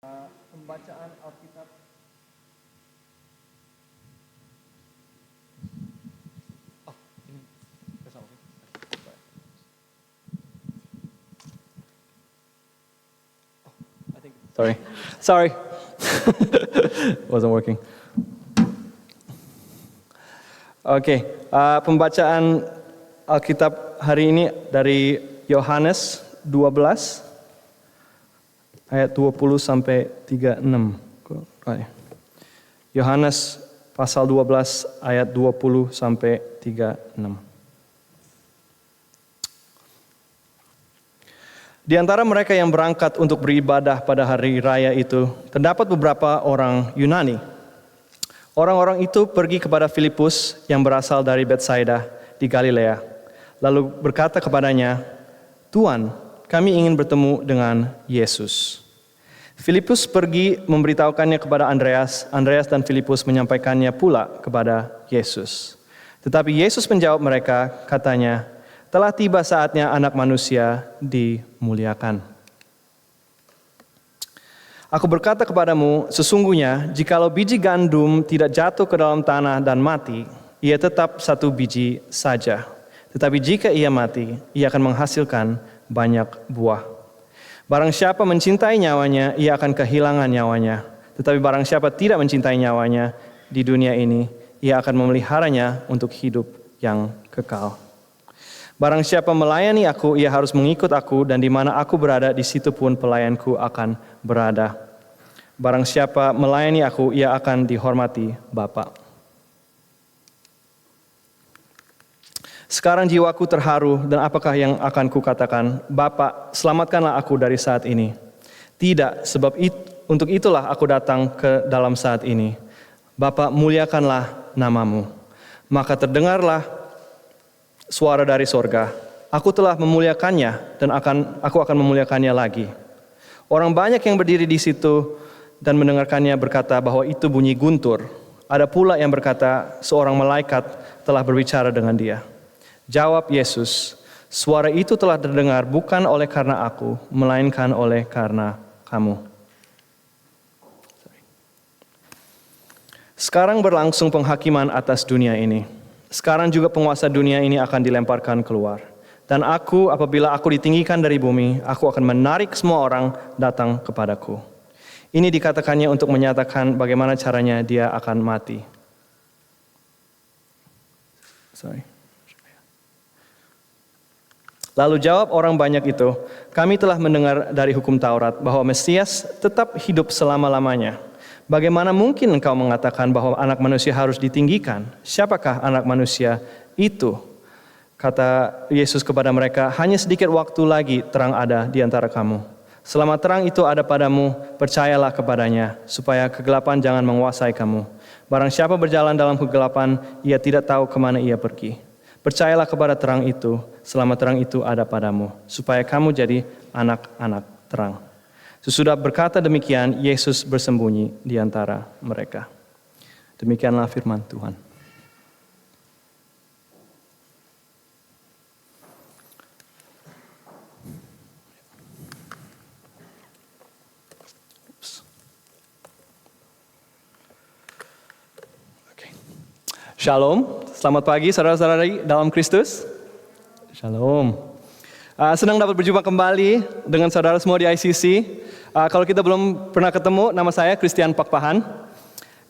Pembacaan Alkitab. Sorry. Wasn't working. Oke, pembacaan Alkitab hari ini dari Yohanes 12 ayat 20 sampai 36. Yohanes pasal 12 ayat 20 sampai 36. Di antara mereka yang berangkat untuk beribadah pada hari raya itu, terdapat beberapa orang Yunani. Orang-orang itu pergi kepada Filipus yang berasal dari Betsaida di Galilea, lalu berkata kepadanya, "Tuan, kami ingin bertemu dengan Yesus." Filipus pergi memberitahukannya kepada Andreas. Andreas dan Filipus menyampaikannya pula kepada Yesus. Tetapi Yesus menjawab mereka, katanya, "Telah tiba saatnya Anak Manusia dimuliakan. Aku berkata kepadamu, sesungguhnya jikalau biji gandum tidak jatuh ke dalam tanah dan mati, ia tetap satu biji saja. Tetapi jika ia mati, ia akan menghasilkan banyak buah. Barang siapa mencintai nyawanya, ia akan kehilangan nyawanya. Tetapi barang siapa tidak mencintai nyawanya di dunia ini, ia akan memeliharanya untuk hidup yang kekal. Barang siapa melayani aku, ia harus mengikut aku, dan di mana aku berada, di situ pun pelayanku akan berada. Barang siapa melayani aku, ia akan dihormati Bapa." Sekarang jiwaku terharu, dan apakah yang akan kukatakan? Bapa, selamatkanlah aku dari saat ini. Tidak, sebab untuk itulah aku datang ke dalam saat ini. Bapa, muliakanlah namamu. Maka terdengarlah suara dari sorga, "Aku telah memuliakannya dan aku akan memuliakannya lagi." Orang banyak yang berdiri di situ dan mendengarkannya berkata bahwa itu bunyi guntur. Ada pula yang berkata seorang malaikat telah berbicara dengan dia. Jawab Yesus, "Suara itu telah terdengar bukan oleh karena aku, melainkan oleh karena kamu." Sekarang berlangsung penghakiman atas dunia ini. Sekarang juga penguasa dunia ini akan dilemparkan keluar. Dan aku, apabila aku ditinggikan dari bumi, aku akan menarik semua orang datang kepadaku. Ini dikatakannya untuk menyatakan bagaimana caranya dia akan mati. Lalu jawab orang banyak itu, "Kami telah mendengar dari hukum Taurat bahwa Mesias tetap hidup selama-lamanya. Bagaimana mungkin engkau mengatakan bahwa Anak Manusia harus ditinggikan? Siapakah Anak Manusia itu?" Kata Yesus kepada mereka, "Hanya sedikit waktu lagi terang ada di antara kamu. Selama terang itu ada padamu, percayalah kepadanya, supaya kegelapan jangan menguasai kamu. Barang siapa berjalan dalam kegelapan, ia tidak tahu kemana ia pergi. Percayalah kepada terang itu, selama terang itu ada padamu, supaya kamu jadi anak-anak terang." Sesudah berkata demikian, Yesus bersembunyi di antara mereka. Demikianlah firman Tuhan. Shalom, selamat pagi saudara-saudari dalam Kristus. Shalom. Senang dapat berjumpa kembali dengan saudara semua di ICC. Kalau kita belum pernah ketemu, nama saya Christian Pakpahan.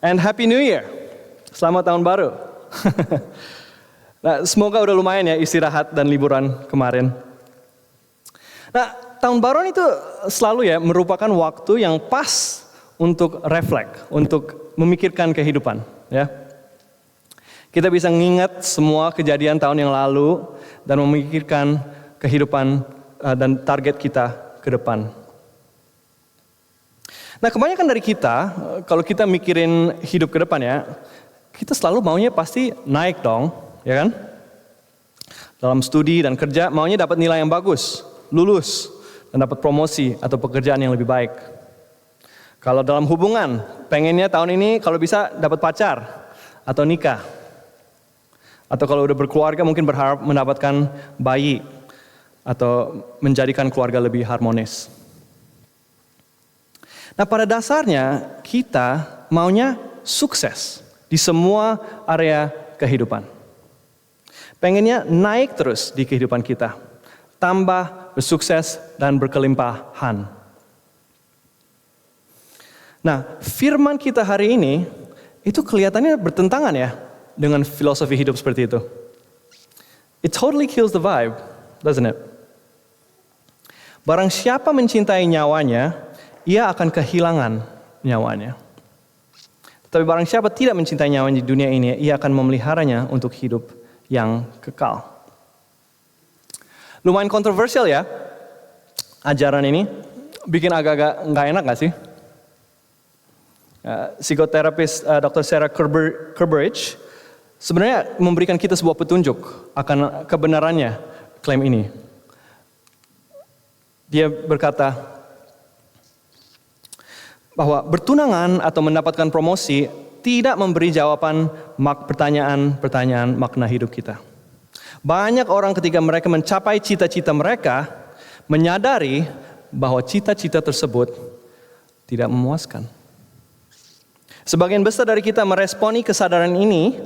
And Happy New Year. Selamat tahun baru. Nah, semoga udah lumayan ya istirahat dan liburan kemarin. Nah, tahun baru itu selalu ya merupakan waktu yang pas untuk reflect, untuk memikirkan kehidupan, ya. Kita bisa mengingat semua kejadian tahun yang lalu dan memikirkan kehidupan dan target kita ke depan. Nah, kebanyakan dari kita, kalau kita mikirin hidup ke depan ya, kita selalu maunya pasti naik dong, ya kan? Dalam studi dan kerja maunya dapat nilai yang bagus, lulus, dan dapat promosi atau pekerjaan yang lebih baik. Kalau dalam hubungan, pengennya tahun ini kalau bisa dapat pacar atau nikah. Atau kalau udah berkeluarga mungkin berharap mendapatkan bayi atau menjadikan keluarga lebih harmonis. Nah, pada dasarnya kita maunya sukses di semua area kehidupan. Pengennya naik terus di kehidupan kita, tambah bersukses dan berkelimpahan. Nah, firman kita hari ini itu kelihatannya bertentangan ya dengan filosofi hidup seperti itu. It totally kills the vibe, doesn't it? Barang siapa mencintai nyawanya, ia akan kehilangan nyawanya. Tapi barang siapa tidak mencintai nyawanya di dunia ini, ia akan memeliharanya untuk hidup yang kekal. Lumayan kontroversial ya, ajaran ini. Bikin agak-agak nggak enak nggak sih? Psikoterapis Dr. Sarah Kerberidge sebenarnya memberikan kita sebuah petunjuk akan kebenarannya klaim ini. Dia berkata bahwa bertunangan atau mendapatkan promosi tidak memberi jawaban pertanyaan-pertanyaan makna hidup kita. Banyak orang ketika mereka mencapai cita-cita mereka menyadari bahwa cita-cita tersebut tidak memuaskan. Sebagian besar dari kita meresponi kesadaran ini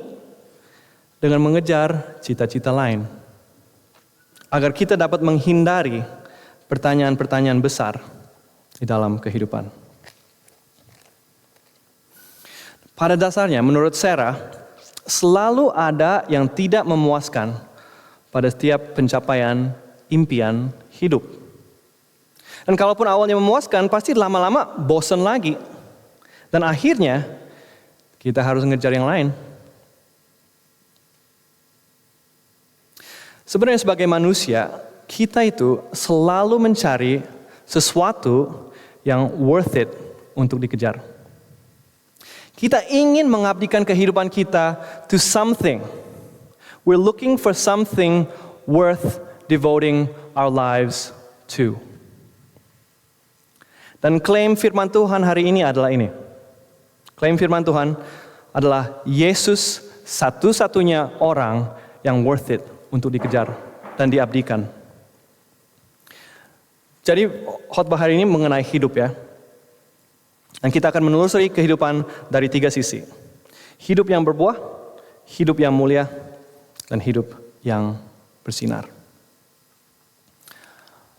dengan mengejar cita-cita lain. Agar kita dapat menghindari pertanyaan-pertanyaan besar di dalam kehidupan. Pada dasarnya menurut Sarah, selalu ada yang tidak memuaskan pada setiap pencapaian impian hidup. Dan kalaupun awalnya memuaskan, pasti lama-lama bosan lagi. Dan akhirnya kita harus ngejar yang lain. Sebenarnya sebagai manusia, kita itu selalu mencari sesuatu yang worth it untuk dikejar. Kita ingin mengabdikan kehidupan kita to something. We're looking for something worth devoting our lives to. Dan klaim firman Tuhan hari ini adalah ini. Klaim firman Tuhan adalah Yesus satu-satunya orang yang worth it untuk dikejar dan diabdikan. Jadi khotbah hari ini mengenai hidup ya. Dan kita akan menelusuri kehidupan dari 3 sisi. Hidup yang berbuah, hidup yang mulia, dan hidup yang bersinar.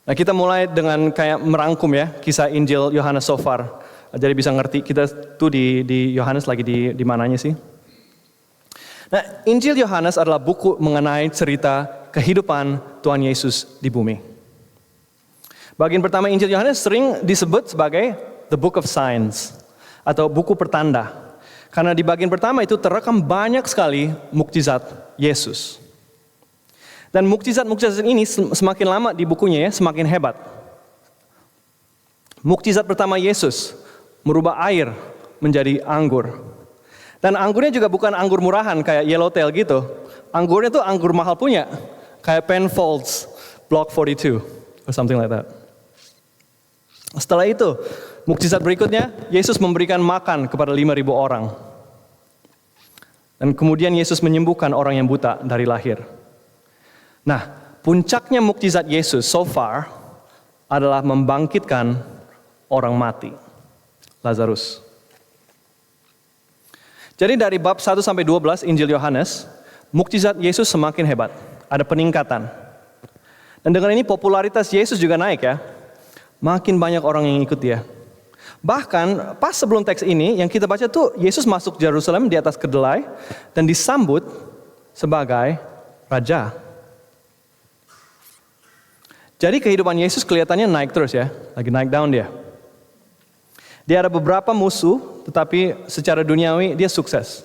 Nah, kita mulai dengan kayak merangkum ya kisah Injil Yohanes so far. Jadi bisa ngerti kita tuh di Yohanes lagi di mananya sih. Nah, Injil Yohanes adalah buku mengenai cerita kehidupan Tuhan Yesus di bumi. Bagian pertama Injil Yohanes sering disebut sebagai the book of signs atau buku pertanda. Karena di bagian pertama itu terekam banyak sekali mukjizat Yesus. Dan mukjizat-mukjizat ini semakin lama di bukunya ya, semakin hebat. Mukjizat pertama Yesus merubah air menjadi anggur. Dan anggurnya juga bukan anggur murahan kayak Yellowtail gitu. Anggurnya tuh anggur mahal punya. Kayak Penfolds Block 42 or something like that. Setelah itu, mukjizat berikutnya, Yesus memberikan makan kepada 5.000 orang. Dan kemudian Yesus menyembuhkan orang yang buta dari lahir. Nah, puncaknya mukjizat Yesus so far adalah membangkitkan orang mati, Lazarus. Jadi dari bab 1 sampai 12 Injil Yohanes, mukjizat Yesus semakin hebat, ada peningkatan. Dan dengan ini popularitas Yesus juga naik ya. Makin banyak orang yang ikut dia. Bahkan pas sebelum teks ini yang kita baca tuh Yesus masuk Yerusalem di atas kedelai dan disambut sebagai raja. Jadi kehidupan Yesus kelihatannya naik terus ya, lagi naik down dia. Dia ada beberapa musuh, tetapi secara duniawi dia sukses.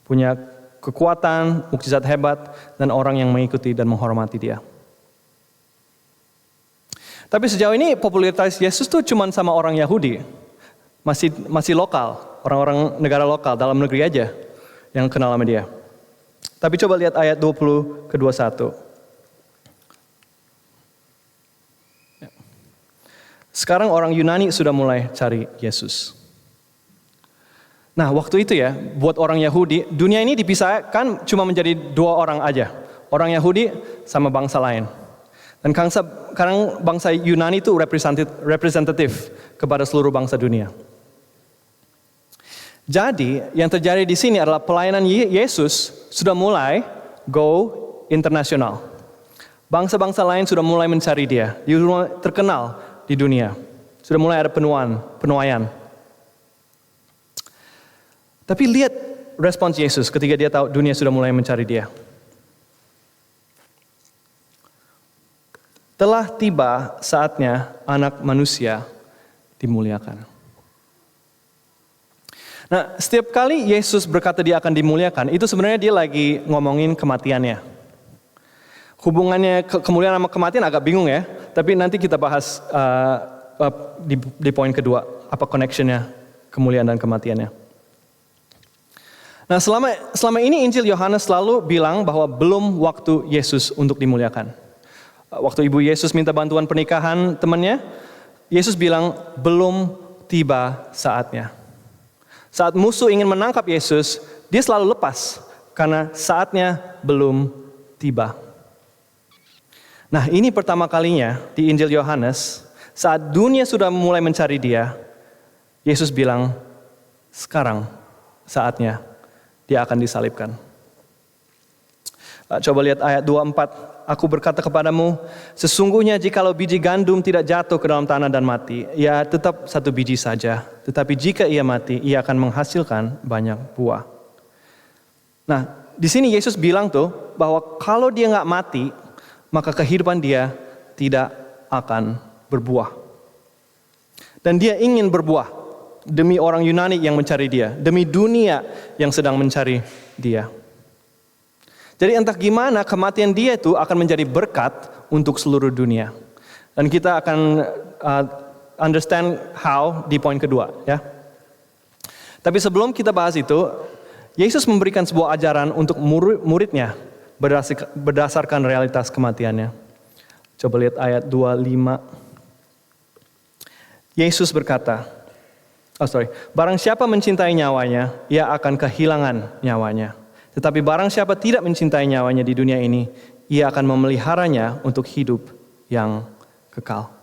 Punya kekuatan, mukjizat hebat, dan orang yang mengikuti dan menghormati dia. Tapi sejauh ini popularitas Yesus tuh cuma sama orang Yahudi. Masih lokal, orang-orang negara lokal, dalam negeri aja yang kenal sama dia. Tapi coba lihat ayat 20 ke 21. Sekarang orang Yunani sudah mulai cari Yesus. Nah, waktu itu ya, buat orang Yahudi, dunia ini dipisahkan cuma menjadi 2 orang aja. Orang Yahudi sama bangsa lain. Dan sekarang bangsa Yunani itu representatif kepada seluruh bangsa dunia. Jadi yang terjadi di sini adalah pelayanan Yesus sudah mulai go internasional. Bangsa-bangsa lain sudah mulai mencari dia. Dia sudah terkenal di dunia. Sudah mulai ada penuaian. Tapi lihat respons Yesus ketika dia tahu dunia sudah mulai mencari dia. Telah tiba saatnya anak manusia dimuliakan. Nah, setiap kali Yesus berkata dia akan dimuliakan, itu sebenarnya dia lagi ngomongin kematiannya. Hubungannya kemuliaan sama kematian agak bingung ya, tapi nanti kita bahas di poin kedua, apa connectionnya kemuliaan dan kematiannya. Nah, selama ini Injil Yohanes selalu bilang bahwa belum waktu Yesus untuk dimuliakan. Waktu ibu Yesus minta bantuan pernikahan temannya, Yesus bilang belum tiba saatnya. Saat musuh ingin menangkap Yesus, dia selalu lepas karena saatnya belum tiba. Nah, ini pertama kalinya di Injil Yohanes, saat dunia sudah mulai mencari dia, Yesus bilang, sekarang saatnya dia akan disalibkan. Coba lihat ayat 24. Aku berkata kepadamu, sesungguhnya jikalau biji gandum tidak jatuh ke dalam tanah dan mati, ia tetap satu biji saja. Tetapi jika ia mati, ia akan menghasilkan banyak buah. Nah, di sini Yesus bilang tuh bahwa kalau dia nggak mati, maka kehidupan dia tidak akan berbuah. Dan dia ingin berbuah demi orang Yunani yang mencari dia, demi dunia yang sedang mencari dia. Jadi entah gimana kematian dia itu akan menjadi berkat untuk seluruh dunia. Dan kita akan understand how di poin kedua ya. Tapi sebelum kita bahas itu, Yesus memberikan sebuah ajaran untuk murid-muridnya berdasarkan realitas kematiannya. Coba lihat ayat 25. Yesus berkata, barang siapa mencintai nyawanya, ia akan kehilangan nyawanya. Tetapi barang siapa tidak mencintai nyawanya di dunia ini, ia akan memeliharanya untuk hidup yang kekal.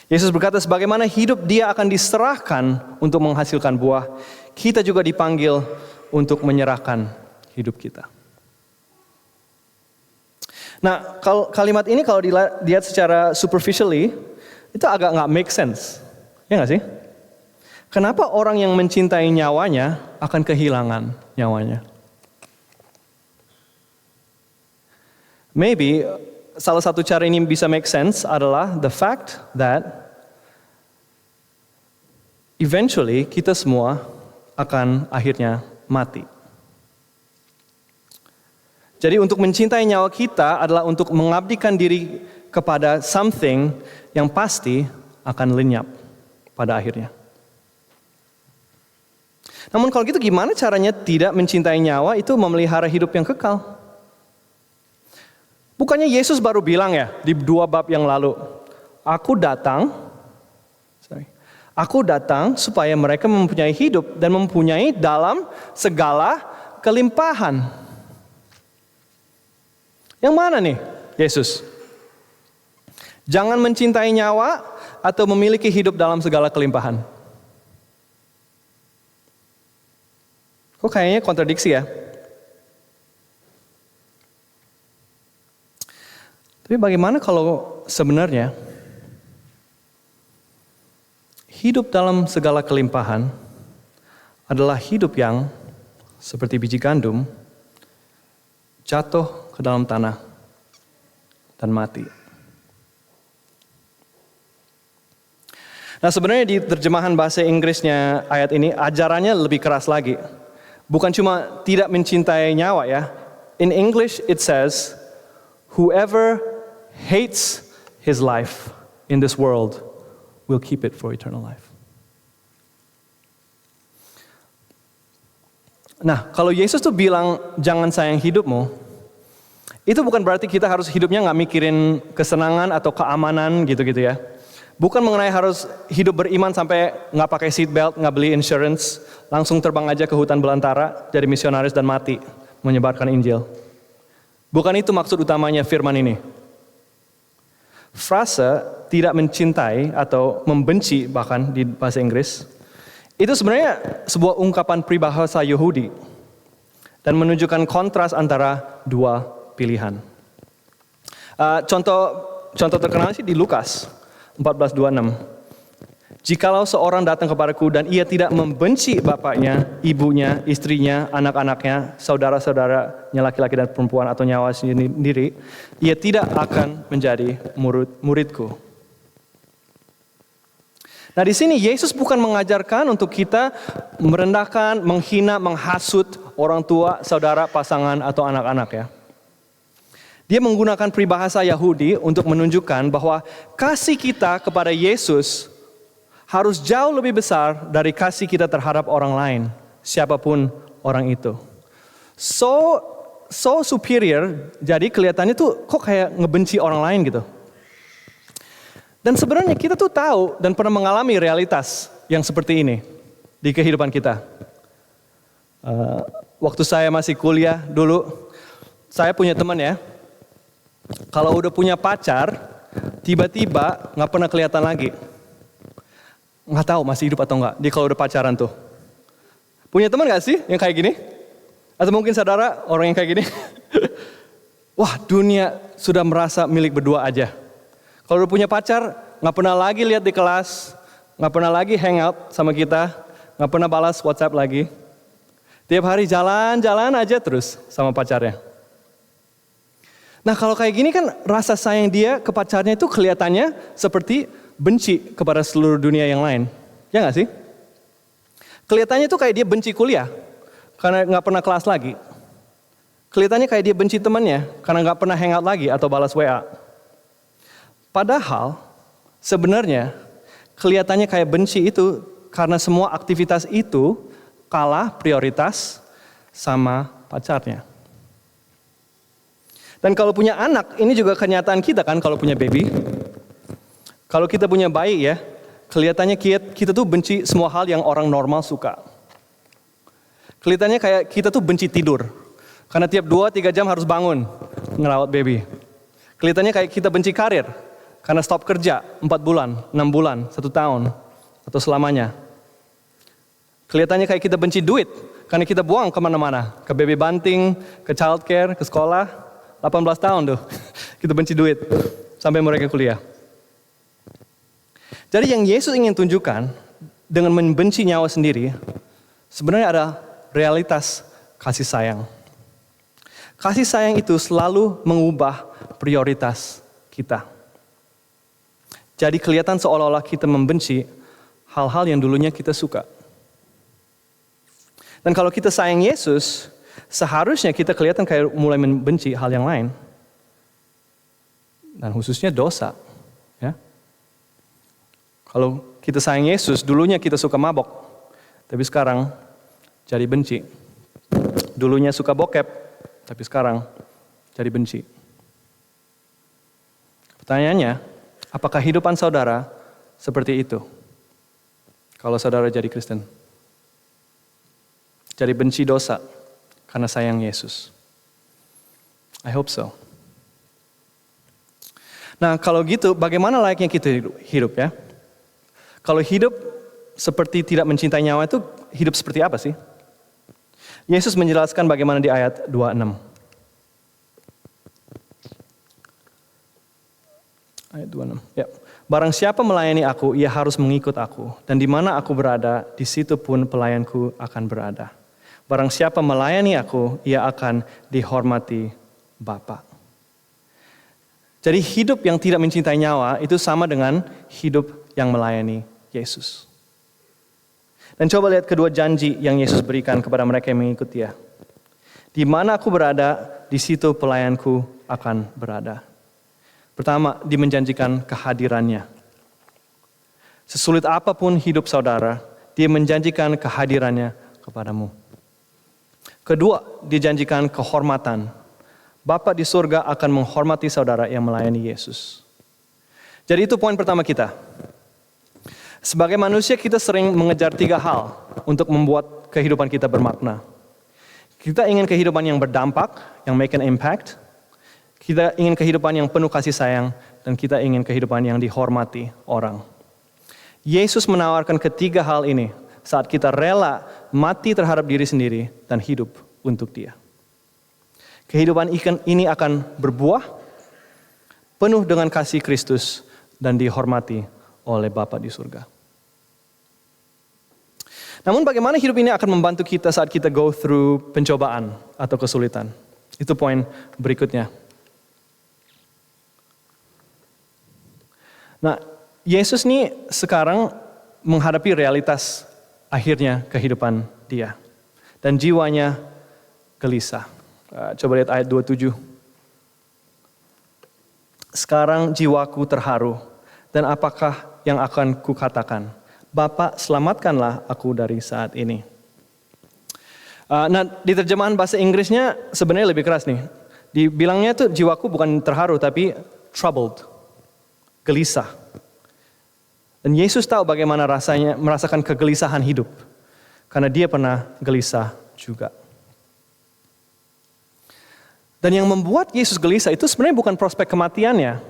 Yesus berkata, sebagaimana hidup dia akan diserahkan untuk menghasilkan buah, kita juga dipanggil untuk menyerahkan hidup kita. Nah, kalimat ini kalau dilihat secara superficially, itu agak nggak make sense. Ya nggak sih? Kenapa orang yang mencintai nyawanya akan kehilangan nyawanya? Maybe salah satu cara ini bisa make sense adalah the fact that eventually kita semua akan akhirnya mati. Jadi untuk mencintai nyawa kita adalah untuk mengabdikan diri kepada something yang pasti akan lenyap pada akhirnya. Namun kalau gitu gimana caranya tidak mencintai nyawa itu memelihara hidup yang kekal? Bukannya Yesus baru bilang ya di 2 bab yang lalu, Aku datang supaya mereka mempunyai hidup dan mempunyai dalam segala kelimpahan. Yang mana nih Yesus? Jangan mencintai nyawa atau memiliki hidup dalam segala kelimpahan. Kok kayaknya kontradiksi ya? Tapi bagaimana kalau sebenarnya hidup dalam segala kelimpahan adalah hidup yang seperti biji gandum jatuh ke dalam tanah dan mati. Nah, sebenarnya di terjemahan bahasa Inggrisnya ayat ini ajarannya lebih keras lagi. Bukan cuma tidak mencintai nyawa ya. In English it says, whoever hates his life in this world will keep it for eternal life. Nah, kalau Yesus tuh bilang jangan sayang hidupmu, itu bukan berarti kita harus hidupnya nggak mikirin kesenangan atau keamanan gitu-gitu ya. Bukan mengenai harus hidup beriman sampai nggak pakai seat belt, nggak beli insurance, langsung terbang aja ke hutan belantara, jadi misionaris dan mati menyebarkan Injil. Bukan itu maksud utamanya firman ini. frase tidak mencintai atau membenci bahkan di bahasa Inggris, itu sebenarnya sebuah ungkapan peribahasa Yahudi dan menunjukkan kontras antara dua pilihan. Contoh terkenal sih di Lukas 14:26. Jikalau seorang datang kepadaku dan ia tidak membenci bapaknya, ibunya, istrinya, anak-anaknya, saudara-saudaranya laki-laki dan perempuan atau nyawa sendiri, ia tidak akan menjadi muridku. Nah di sini Yesus bukan mengajarkan untuk kita merendahkan, menghina, menghasut orang tua, saudara, pasangan atau anak-anak ya. Dia menggunakan peribahasa Yahudi untuk menunjukkan bahwa kasih kita kepada Yesus harus jauh lebih besar dari kasih kita terhadap orang lain, siapapun orang itu. So superior, jadi kelihatannya tuh kok kayak ngebenci orang lain gitu. Dan sebenarnya kita tuh tahu dan pernah mengalami realitas yang seperti ini di kehidupan kita. Waktu saya masih kuliah dulu, saya punya teman ya, kalau udah punya pacar, tiba-tiba nggak pernah kelihatan lagi. Nggak tahu masih hidup atau nggak, dia kalau udah pacaran tuh. Punya teman nggak sih yang kayak gini? Atau mungkin saudara orang yang kayak gini? Wah, dunia sudah merasa milik berdua aja. Kalau udah punya pacar, nggak pernah lagi lihat di kelas, nggak pernah lagi hangout sama kita, nggak pernah balas WhatsApp lagi. Tiap hari jalan-jalan aja terus sama pacarnya. Nah kalau kayak gini kan rasa sayang dia ke pacarnya itu kelihatannya seperti benci kepada seluruh dunia yang lain. Ya nggak sih? Kelihatannya tuh kayak dia benci kuliah karena nggak pernah kelas lagi. Kelihatannya kayak dia benci temannya karena nggak pernah hangout lagi atau balas WA. Padahal sebenarnya kelihatannya kayak benci itu karena semua aktivitas itu kalah prioritas sama pacarnya. Dan kalau punya anak, ini juga kenyataan kita kan kalau punya baby. Kalau kita punya bayi ya, kelihatannya kita tuh benci semua hal yang orang normal suka. Kelihatannya kayak kita tuh benci tidur. Karena tiap 2-3 jam harus bangun ngerawat baby. Kelihatannya kayak kita benci karir. Karena stop kerja 4 bulan, 6 bulan, 1 tahun, atau selamanya. Kelihatannya kayak kita benci duit. Karena kita buang kemana-mana. Ke baby banting, ke childcare, ke sekolah. 18 tahun tuh, kita benci duit. Sampai mereka kuliah. Jadi yang Yesus ingin tunjukkan dengan membenci nyawa sendiri, sebenarnya ada realitas kasih sayang. Kasih sayang itu selalu mengubah prioritas kita. Jadi kelihatan seolah-olah kita membenci hal-hal yang dulunya kita suka. Dan kalau kita sayang Yesus, seharusnya kita kelihatan kayak mulai membenci hal yang lain. Dan khususnya dosa. Ya. Kalau kita sayang Yesus, dulunya kita suka mabok. Tapi sekarang jadi benci. Dulunya suka bokep, tapi sekarang jadi benci. Pertanyaannya, apakah kehidupan saudara seperti itu? Kalau saudara jadi Kristen. Jadi benci dosa karena sayang Yesus. I hope so. Nah kalau gitu bagaimana layaknya kita hidup ya? Kalau hidup seperti tidak mencintai nyawa itu hidup seperti apa sih? Yesus menjelaskan bagaimana di ayat 26. Ayat 26. Ya. Barang siapa melayani aku, ia harus mengikut aku. Dan di mana aku berada, di situ pun pelayanku akan berada. Barang siapa melayani aku, ia akan dihormati Bapa. Jadi hidup yang tidak mencintai nyawa itu sama dengan hidup yang melayani Yesus. Dan coba lihat kedua janji yang Yesus berikan kepada mereka yang mengikut Dia. Di mana aku berada, di situ pelayanku akan berada. Pertama, dia menjanjikan kehadirannya. Sesulit apapun hidup saudara, dia menjanjikan kehadirannya kepadamu. Kedua, dijanjikan kehormatan. Bapa di surga akan menghormati saudara yang melayani Yesus. Jadi itu poin pertama kita. Sebagai manusia kita sering mengejar 3 hal untuk membuat kehidupan kita bermakna. Kita ingin kehidupan yang berdampak, yang make an impact. Kita ingin kehidupan yang penuh kasih sayang, dan kita ingin kehidupan yang dihormati orang. Yesus menawarkan ketiga hal ini saat kita rela mati terhadap diri sendiri dan hidup untuk Dia. Kehidupan ini akan berbuah, penuh dengan kasih Kristus, dan dihormati oleh Bapa di surga. Namun bagaimana hidup ini akan membantu kita saat kita go through pencobaan atau kesulitan? Itu poin berikutnya. Nah, Yesus nih sekarang menghadapi realitas akhirnya kehidupan Dia. Dan jiwanya gelisah. Coba lihat ayat 27. Sekarang jiwaku terharu, dan apakah yang akan kukatakan? Bapa, selamatkanlah aku dari saat ini. Nah, di terjemahan bahasa Inggrisnya sebenarnya lebih keras nih. Dibilangnya tuh jiwaku bukan terharu, tapi troubled, gelisah. Dan Yesus tahu bagaimana rasanya merasakan kegelisahan hidup. Karena Dia pernah gelisah juga. Dan yang membuat Yesus gelisah itu sebenarnya bukan prospek kematiannya.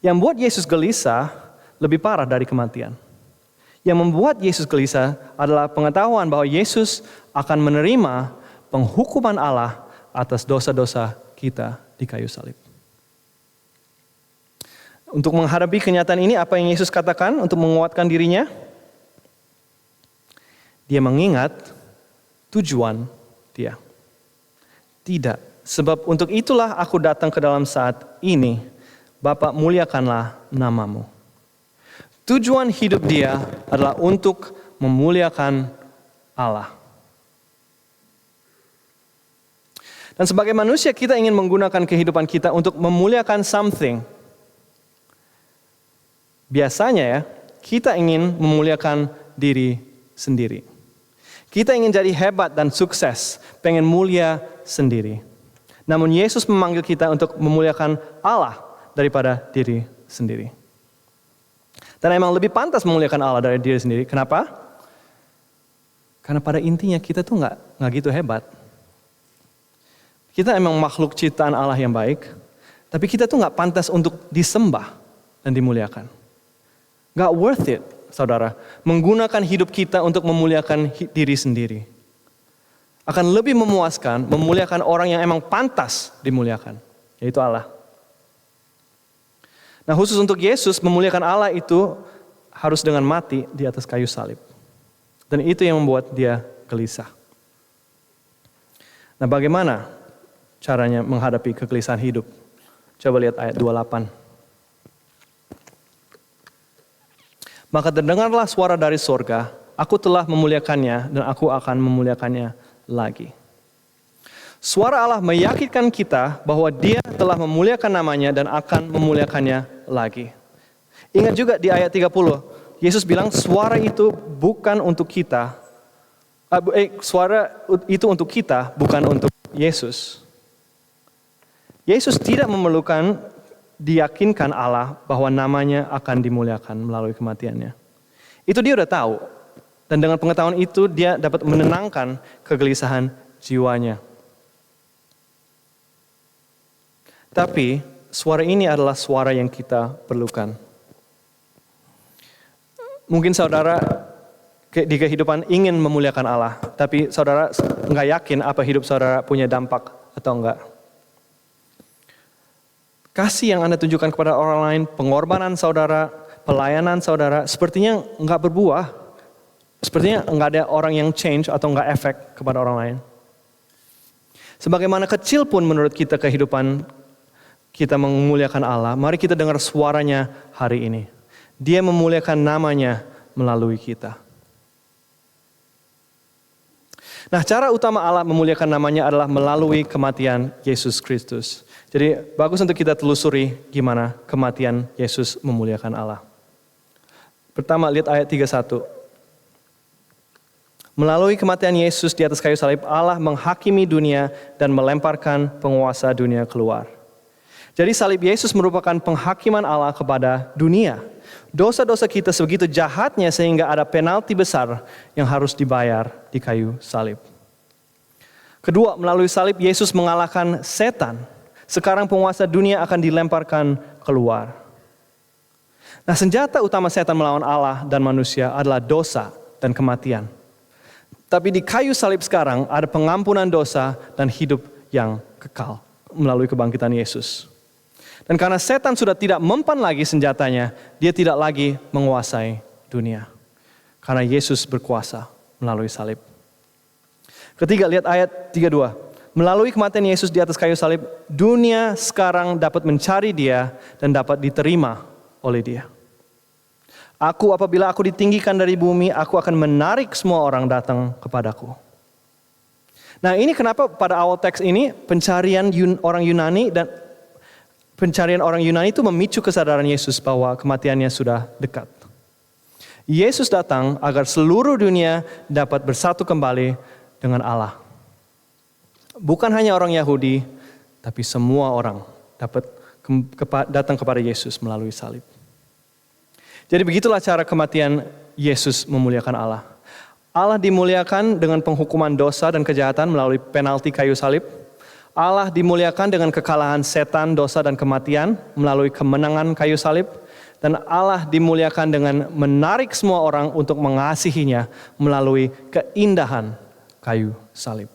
Yang membuat Yesus gelisah lebih parah dari kematian. Yang membuat Yesus gelisah adalah pengetahuan bahwa Yesus akan menerima penghukuman Allah atas dosa-dosa kita di kayu salib. Untuk menghadapi kenyataan ini, apa yang Yesus katakan untuk menguatkan dirinya? Dia mengingat tujuan Dia. Tidak, sebab untuk itulah aku datang ke dalam saat ini. Bapa, muliakanlah nama-Mu. Tujuan hidup Dia adalah untuk memuliakan Allah. Dan sebagai manusia kita ingin menggunakan kehidupan kita untuk memuliakan something. Biasanya ya, kita ingin memuliakan diri sendiri. Kita ingin jadi hebat dan sukses, pengen mulia sendiri. Namun Yesus memanggil kita untuk memuliakan Allah daripada diri sendiri. Dan emang lebih pantas memuliakan Allah dari diri sendiri. Kenapa? Karena pada intinya kita tuh nggak gitu hebat. Kita emang makhluk ciptaan Allah yang baik, tapi kita tuh nggak pantas untuk disembah dan dimuliakan. Nggak worth it, saudara, menggunakan hidup kita untuk memuliakan diri sendiri. Akan lebih memuaskan memuliakan orang yang emang pantas dimuliakan, yaitu Allah. Nah, khusus untuk Yesus, memuliakan Allah itu harus dengan mati di atas kayu salib. Dan itu yang membuat Dia gelisah. Nah, bagaimana caranya menghadapi kegelisahan hidup? Coba lihat ayat 28. Maka terdengarlah suara dari sorga, aku telah memuliakannya dan aku akan memuliakannya lagi. Suara Allah meyakinkan kita bahwa Dia telah memuliakan namanya dan akan memuliakannya lagi. Ingat juga di ayat 30, Yesus bilang suara itu bukan untuk kita. Suara itu untuk kita, bukan untuk Yesus. Yesus tidak memerlukan diyakinkan Allah bahwa namanya akan dimuliakan melalui kematiannya. Itu Dia udah tahu. Dan dengan pengetahuan itu Dia dapat menenangkan kegelisahan jiwanya. Tapi suara ini adalah suara yang kita perlukan. Mungkin saudara di kehidupan ingin memuliakan Allah, tapi saudara nggak yakin apa hidup saudara punya dampak atau enggak. Kasih yang Anda tunjukkan kepada orang lain, pengorbanan saudara, pelayanan saudara, sepertinya nggak berbuah. Sepertinya nggak ada orang yang change atau nggak efek kepada orang lain. Sebagaimana kecil pun menurut kita kehidupan kita memuliakan Allah, mari kita dengar suaranya hari ini. Dia memuliakan namanya melalui kita. Nah, cara utama Allah memuliakan namanya adalah melalui kematian Yesus Kristus. Jadi bagus untuk kita telusuri gimana kematian Yesus memuliakan Allah. Pertama, lihat ayat 31. Melalui kematian Yesus di atas kayu salib, Allah menghakimi dunia dan melemparkan penguasa dunia keluar. Jadi salib Yesus merupakan penghakiman Allah kepada dunia. Dosa-dosa kita sebegitu jahatnya sehingga ada penalti besar yang harus dibayar di kayu salib. Kedua, melalui salib Yesus mengalahkan setan. Sekarang penguasa dunia akan dilemparkan keluar. Nah, senjata utama setan melawan Allah dan manusia adalah dosa dan kematian. Tapi di kayu salib sekarang ada pengampunan dosa dan hidup yang kekal melalui kebangkitan Yesus. Dan karena setan sudah tidak mempan lagi senjatanya, dia tidak lagi menguasai dunia. Karena Yesus berkuasa melalui salib. Ketiga, lihat ayat 32. Melalui kematian Yesus di atas kayu salib, dunia sekarang dapat mencari dia dan dapat diterima oleh dia. Apabila aku ditinggikan dari bumi, aku akan menarik semua orang datang kepadaku. Nah, ini kenapa pada awal teks ini pencarian orang Yunani itu memicu kesadaran Yesus bahwa kematiannya sudah dekat. Yesus datang agar seluruh dunia dapat bersatu kembali dengan Allah. Bukan hanya orang Yahudi, tapi semua orang dapat datang kepada Yesus melalui salib. Jadi begitulah cara kematian Yesus memuliakan Allah. Allah dimuliakan dengan penghukuman dosa dan kejahatan melalui penalti kayu salib. Allah dimuliakan dengan kekalahan setan, dosa dan kematian melalui kemenangan kayu salib. Dan Allah dimuliakan dengan menarik semua orang untuk mengasihinya melalui keindahan kayu salib.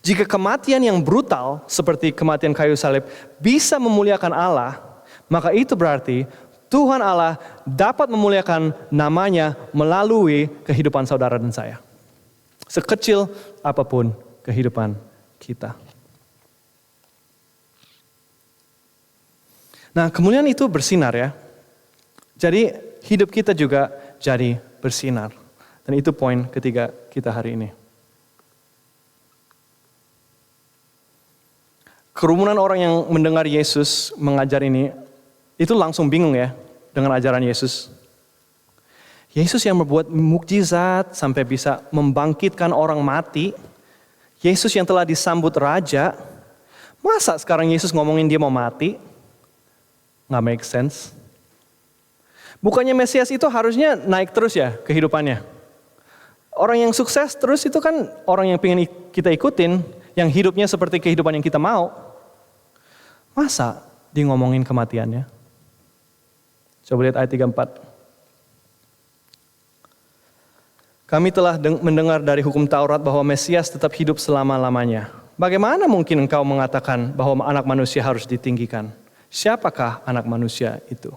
Jika kematian yang brutal seperti kematian kayu salib bisa memuliakan Allah, maka itu berarti Tuhan Allah dapat memuliakan namanya melalui kehidupan saudara dan saya. Sekecil apapun kehidupan kita. Nah, kemuliaan itu bersinar ya. Jadi hidup kita juga jadi bersinar. Dan itu poin ketiga kita hari ini. Kerumunan orang yang mendengar Yesus mengajar ini, itu langsung bingung ya dengan ajaran Yesus. Yesus yang membuat mukjizat sampai bisa membangkitkan orang mati. Yesus yang telah disambut raja. Masa sekarang Yesus ngomongin dia mau mati? Nggak make sense. Bukannya Mesias itu harusnya naik terus ya kehidupannya. Orang yang sukses terus itu kan orang yang pengen kita ikutin. Yang hidupnya seperti kehidupan yang kita mau. Masa dia ngomongin kematiannya? Coba lihat ayat 34. Kami telah mendengar dari hukum Taurat bahwa Mesias tetap hidup selama-lamanya. Bagaimana mungkin engkau mengatakan bahwa anak manusia harus ditinggikan? Siapakah anak manusia itu?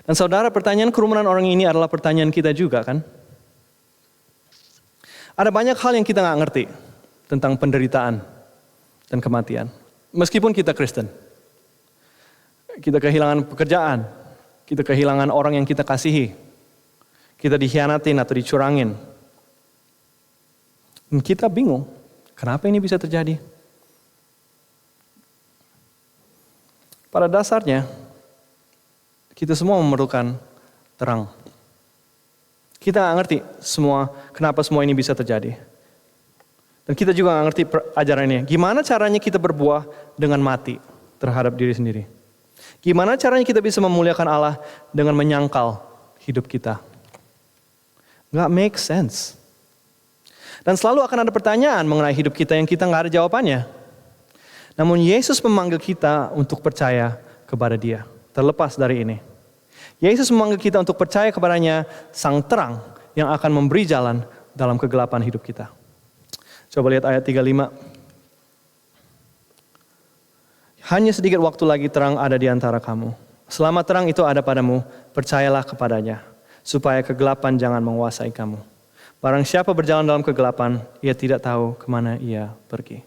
Dan saudara, pertanyaan kerumunan orang ini adalah pertanyaan kita juga kan? Ada banyak hal yang kita nggak ngerti tentang penderitaan dan kematian. Meskipun kita Kristen. Kita kehilangan pekerjaan, kita kehilangan orang yang kita kasihi, kita dikhianatin atau dicurangin. Dan kita bingung, kenapa ini bisa terjadi? Pada dasarnya, kita semua memerlukan terang. Kita nggak ngerti kenapa semua ini bisa terjadi. Dan kita juga nggak ngerti ajaran ini. Gimana caranya kita berbuah dengan mati terhadap diri sendiri? Gimana caranya kita bisa memuliakan Allah dengan menyangkal hidup kita? Nggak make sense. Dan selalu akan ada pertanyaan mengenai hidup kita yang kita nggak ada jawabannya. Namun Yesus memanggil kita untuk percaya kepada Dia, terlepas dari ini. Yesus memanggil kita untuk percaya kepadanya, sang terang yang akan memberi jalan dalam kegelapan hidup kita. Coba lihat ayat 35. Hanya sedikit waktu lagi terang ada di antara kamu. Selama terang itu ada padamu, percayalah kepadanya, supaya kegelapan jangan menguasai kamu. Barang siapa berjalan dalam kegelapan, ia tidak tahu kemana ia pergi.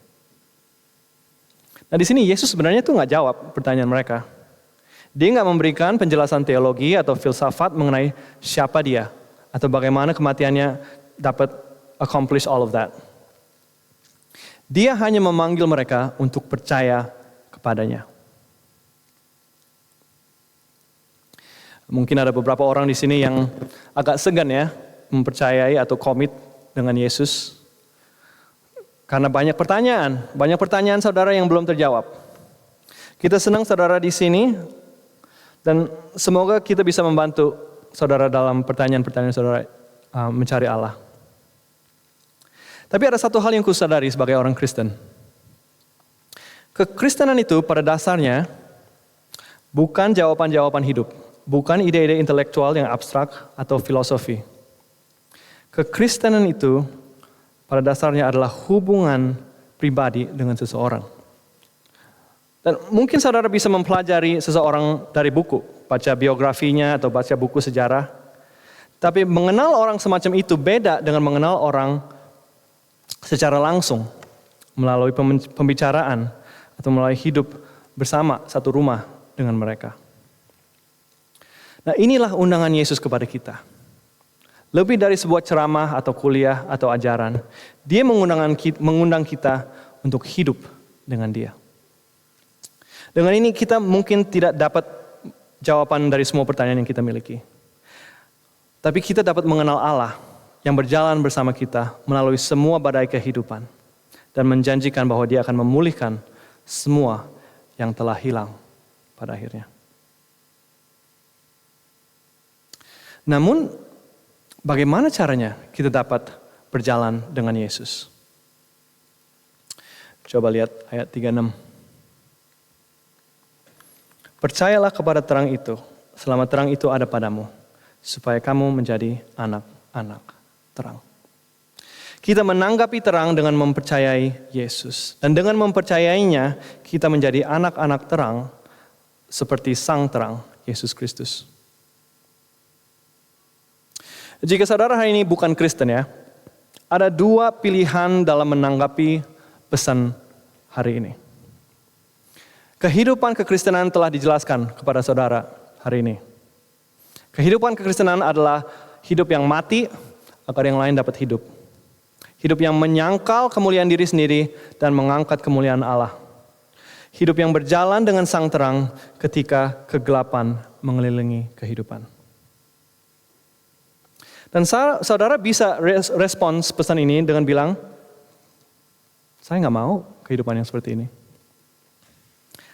Nah, di sini Yesus sebenarnya tuh nggak jawab pertanyaan mereka. Dia nggak memberikan penjelasan teologi atau filsafat mengenai siapa dia atau bagaimana kematiannya dapat accomplish all of that. Dia hanya memanggil mereka untuk percaya kepadanya. Mungkin ada beberapa orang di sini yang agak segan ya mempercayai atau komit dengan Yesus. Karena banyak pertanyaan saudara yang belum terjawab. Kita senang saudara di sini dan semoga kita bisa membantu saudara dalam pertanyaan-pertanyaan saudara mencari Allah. Tapi ada satu hal yang kusadari sebagai orang Kristen. Kekristenan itu pada dasarnya bukan jawaban-jawaban hidup, bukan ide-ide intelektual yang abstrak atau filosofi. Kekristenan itu pada dasarnya adalah hubungan pribadi dengan seseorang. Dan mungkin saudara bisa mempelajari seseorang dari buku, baca biografinya atau baca buku sejarah. Tapi mengenal orang semacam itu beda dengan mengenal orang secara langsung, melalui pembicaraan atau melalui hidup bersama satu rumah dengan mereka. Nah, inilah undangan Yesus kepada kita. Lebih dari sebuah ceramah atau kuliah atau ajaran, Dia mengundang kita untuk hidup dengan Dia. Dengan ini kita mungkin tidak dapat jawaban dari semua pertanyaan yang kita miliki. Tapi kita dapat mengenal Allah yang berjalan bersama kita melalui semua badai kehidupan dan menjanjikan bahwa Dia akan memulihkan semua yang telah hilang pada akhirnya. Namun, bagaimana caranya kita dapat berjalan dengan Yesus? Coba lihat ayat 36. Percayalah kepada terang itu, selama terang itu ada padamu, supaya kamu menjadi anak-anak terang. Kita menanggapi terang dengan mempercayai Yesus. Dan dengan mempercayainya, kita menjadi anak-anak terang seperti sang terang, Yesus Kristus. Jika saudara hari ini bukan Kristen ya, ada dua pilihan dalam menanggapi pesan hari ini. Kehidupan kekristenan telah dijelaskan kepada saudara hari ini. Kehidupan kekristenan adalah hidup yang mati agar yang lain dapat hidup. Hidup yang menyangkal kemuliaan diri sendiri dan mengangkat kemuliaan Allah. Hidup yang berjalan dengan sang terang ketika kegelapan mengelilingi kehidupan. Dan saudara bisa respons pesan ini dengan bilang, saya nggak mau kehidupan yang seperti ini.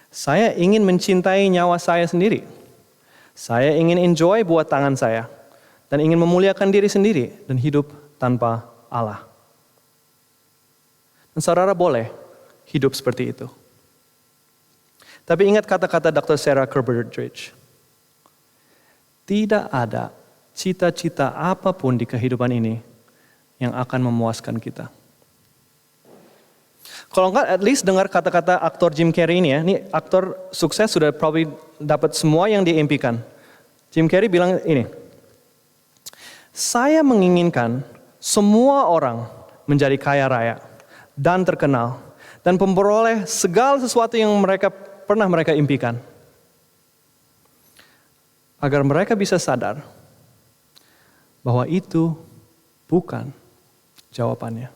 Saya ingin mencintai nyawa saya sendiri. Saya ingin enjoy buat tangan saya. Dan ingin memuliakan diri sendiri dan hidup tanpa Allah. Dan saudara boleh hidup seperti itu. Tapi ingat kata-kata Dr. Sarah Kerberdridge. Tidak ada cita-cita apapun di kehidupan ini yang akan memuaskan kita. Kalau enggak, at least dengar kata-kata aktor Jim Carrey ini ya. Ini aktor sukses sudah probably dapat semua yang dia impikan. Jim Carrey bilang ini. Saya menginginkan semua orang menjadi kaya raya dan terkenal dan memperoleh segala sesuatu yang pernah mereka impikan. Agar mereka bisa sadar bahwa itu bukan jawabannya.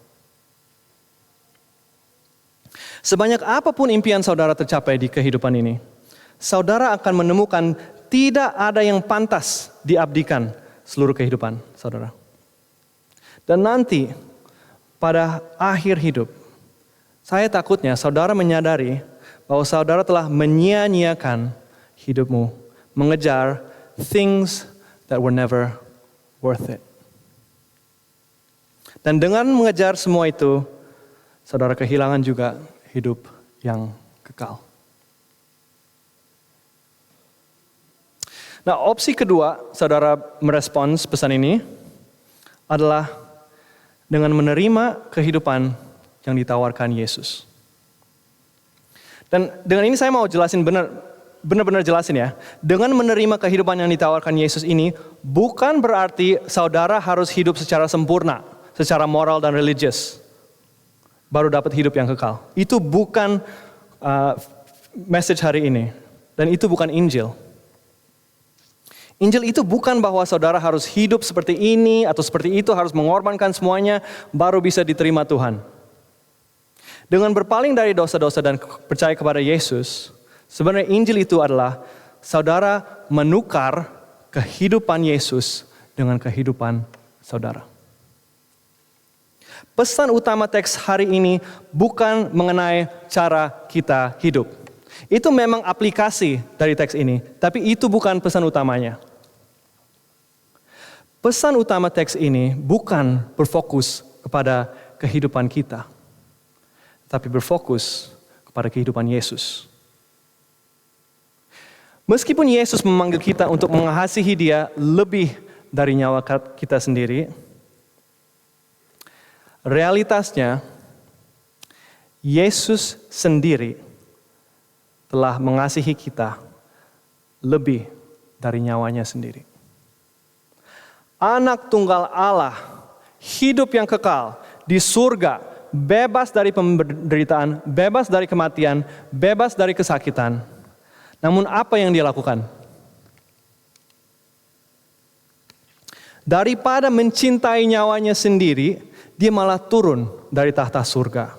Sebanyak apapun impian saudara tercapai di kehidupan ini, saudara akan menemukan tidak ada yang pantas diabdikan seluruh kehidupan saudara. Dan nanti pada akhir hidup, saya takutnya saudara menyadari bahwa saudara telah menyia-nyiakan hidupmu, mengejar things that were never worth it. Dan dengan mengejar semua itu, saudara kehilangan juga hidup yang kekal. Nah, opsi kedua saudara merespons pesan ini adalah dengan menerima kehidupan yang ditawarkan Yesus. Dan dengan ini saya mau jelasin benar-benar jelasin ya. Dengan menerima kehidupan yang ditawarkan Yesus ini bukan berarti saudara harus hidup secara sempurna, secara moral dan religius, baru dapat hidup yang kekal. Itu bukan message hari ini. Dan itu bukan Injil. Injil itu bukan bahwa saudara harus hidup seperti ini atau seperti itu, harus mengorbankan semuanya, baru bisa diterima Tuhan. Dengan berpaling dari dosa-dosa dan percaya kepada Yesus, sebenarnya Injil itu adalah saudara menukar kehidupan Yesus dengan kehidupan saudara. Pesan utama teks hari ini bukan mengenai cara kita hidup. Itu memang aplikasi dari teks ini, tapi itu bukan pesan utamanya. Pesan utama teks ini bukan berfokus kepada kehidupan kita, tapi berfokus kepada kehidupan Yesus. Meskipun Yesus memanggil kita untuk mengasihi Dia lebih dari nyawa kita sendiri, realitasnya Yesus sendiri telah mengasihi kita lebih dari nyawanya sendiri. Anak tunggal Allah, hidup yang kekal di surga, bebas dari penderitaan, bebas dari kematian, bebas dari kesakitan. Namun apa yang Dia lakukan? Daripada mencintai nyawanya sendiri, Dia malah turun dari tahta surga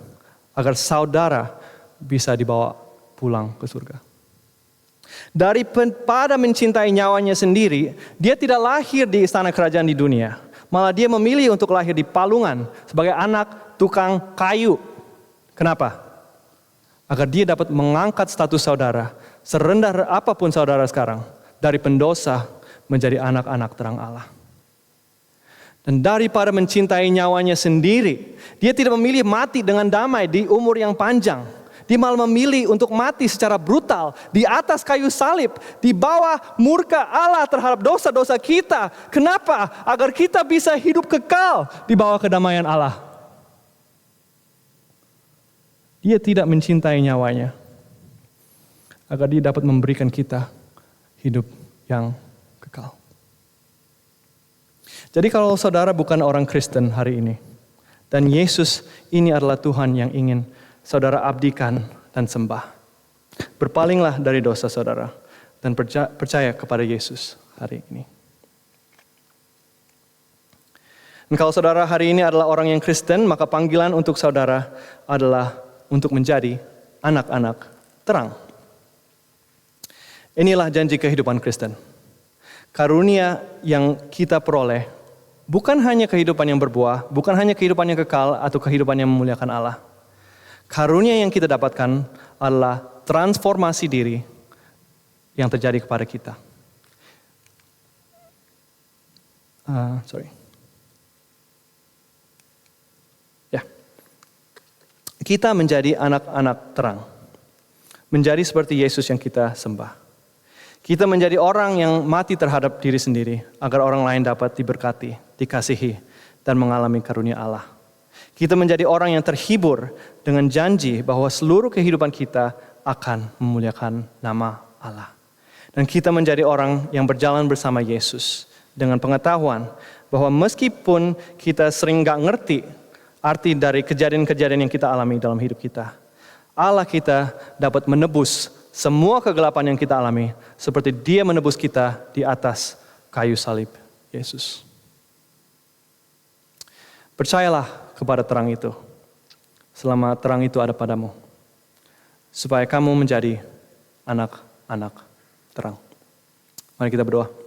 agar saudara bisa dibawa pulang ke surga. Daripada mencintai nyawanya sendiri, Dia tidak lahir di istana kerajaan di dunia. Malah Dia memilih untuk lahir di palungan sebagai anak tukang kayu. Kenapa? Agar Dia dapat mengangkat status saudara, serendah apapun saudara sekarang, dari pendosa menjadi anak-anak terang Allah. Dan daripada mencintai nyawanya sendiri, Dia tidak memilih mati dengan damai di umur yang panjang. Dia malah memilih untuk mati secara brutal di atas kayu salib, di bawah murka Allah terhadap dosa-dosa kita. Kenapa? Agar kita bisa hidup kekal di bawah kedamaian Allah. Dia tidak mencintai nyawanya, agar Dia dapat memberikan kita hidup yang kekal. Jadi kalau saudara bukan orang Kristen hari ini, dan Yesus ini adalah Tuhan yang ingin saudara abdikan dan sembah, berpalinglah dari dosa saudara, dan percaya kepada Yesus hari ini. Dan kalau saudara hari ini adalah orang yang Kristen, maka panggilan untuk saudara adalah untuk menjadi anak-anak terang. Inilah janji kehidupan Kristen. Karunia yang kita peroleh bukan hanya kehidupan yang berbuah, bukan hanya kehidupan yang kekal atau kehidupan yang memuliakan Allah. Karunia yang kita dapatkan adalah transformasi diri yang terjadi kepada kita. Kita menjadi anak-anak terang. Menjadi seperti Yesus yang kita sembah. Kita menjadi orang yang mati terhadap diri sendiri, agar orang lain dapat diberkati, dikasihi, dan mengalami karunia Allah. Kita menjadi orang yang terhibur dengan janji bahwa seluruh kehidupan kita akan memuliakan nama Allah. Dan kita menjadi orang yang berjalan bersama Yesus dengan pengetahuan bahwa meskipun kita sering gak ngerti arti dari kejadian-kejadian yang kita alami dalam hidup kita, Allah kita dapat menebus semua kegelapan yang kita alami seperti Dia menebus kita di atas kayu salib Yesus. Percayalah kepada terang itu selama terang itu ada padamu, supaya kamu menjadi anak-anak terang. Mari kita berdoa.